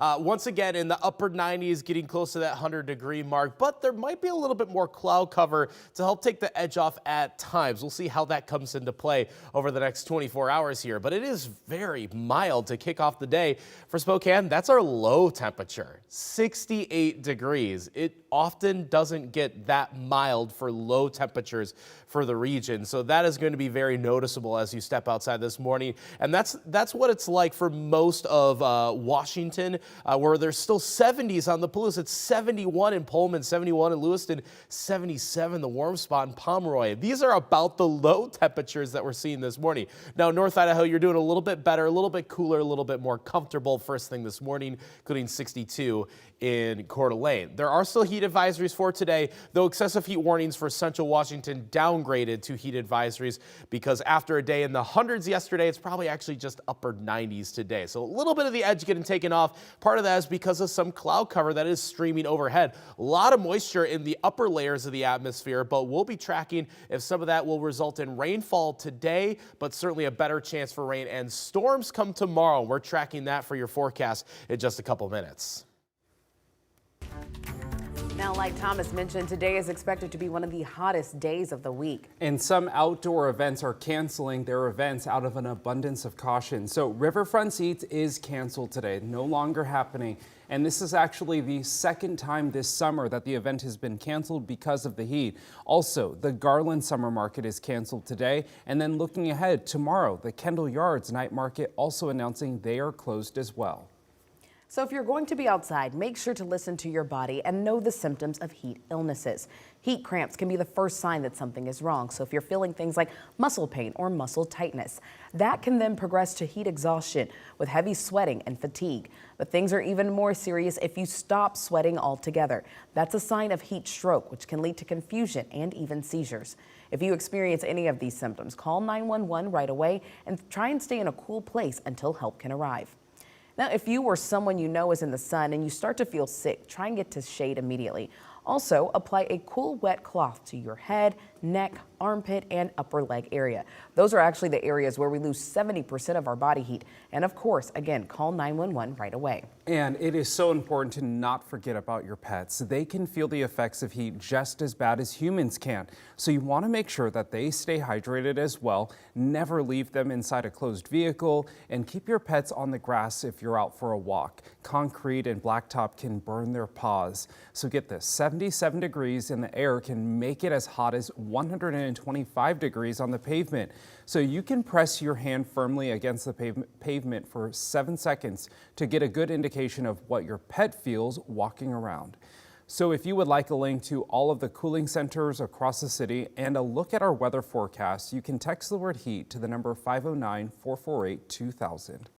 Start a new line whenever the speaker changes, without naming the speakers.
Once again, in the upper 90s, getting close to that 100-degree mark, but there might be a little bit more cloud cover to help take the edge off at times. We'll see how that comes into play over the next 24 hours here, but it is very mild to kick off the day for Spokane. That's our low temperature, 68 degrees. It often doesn't get that mild for low temperatures for the region, so that is going to be very noticeable as you step outside this morning. And that's what it's like for most of Washington, where there's still 70s on the Palouse. It's 71 in Pullman, 71 in Lewiston, 77 the warm spot in Pomeroy. These are about the low temperatures that we're seeing this morning. Now, North Idaho, you're doing a little bit better, a little bit cooler, a little bit more comfortable first thing this morning, including 62 in Coeur d'Alene. There are still heat advisories for today, though excessive heat warnings for central Washington downgraded to heat advisories because after a day in the hundreds yesterday, it's probably actually just upper 90s today. So a little bit of the edge getting taken off. Part of that is because of some cloud cover that is streaming overhead. A lot of moisture in the upper layers of the atmosphere, but we'll be tracking if some of that will result in rainfall today, but certainly a better chance for rain and storms come tomorrow. We're tracking that for your forecast in just a couple minutes.
Now, like Thomas mentioned, today is expected to be one of the hottest days of the week.
And some outdoor events are canceling their events out of an abundance of caution. So Riverfront Seats is canceled today, no longer happening. And this is actually the second time this summer that the event has been canceled because of the heat. Also, the Garland Summer Market is canceled today. And then looking ahead, tomorrow, the Kendall Yards Night Market also announcing they are closed as well.
So if you're going to be outside, make sure to listen to your body and know the symptoms of heat illnesses. Heat cramps can be the first sign that something is wrong. So if you're feeling things like muscle pain or muscle tightness, that can then progress to heat exhaustion with heavy sweating and fatigue. But things are even more serious if you stop sweating altogether. That's a sign of heat stroke, which can lead to confusion and even seizures. If you experience any of these symptoms, call 911 right away and try and stay in a cool place until help can arrive. Now, if you or someone you know is in the sun and you start to feel sick, try and get to shade immediately. Also, apply a cool wet cloth to your head, neck, armpit, and upper leg area. Those are actually the areas where we lose 70% of our body heat. And of course, again, call 911 right away.
And it is so important to not forget about your pets. They can feel the effects of heat just as bad as humans can. So you want to make sure that they stay hydrated as well. Never leave them inside a closed vehicle and keep your pets on the grass if you're out for a walk. Concrete and blacktop can burn their paws. So get this, 77 degrees in the air can make it as hot as 125 degrees on the pavement. So you can press your hand firmly against the pavement for 7 seconds to get a good indication of what your pet feels walking around. So if you would like a link to all of the cooling centers across the city and a look at our weather forecast, you can text the word heat to the number 509-448-2000.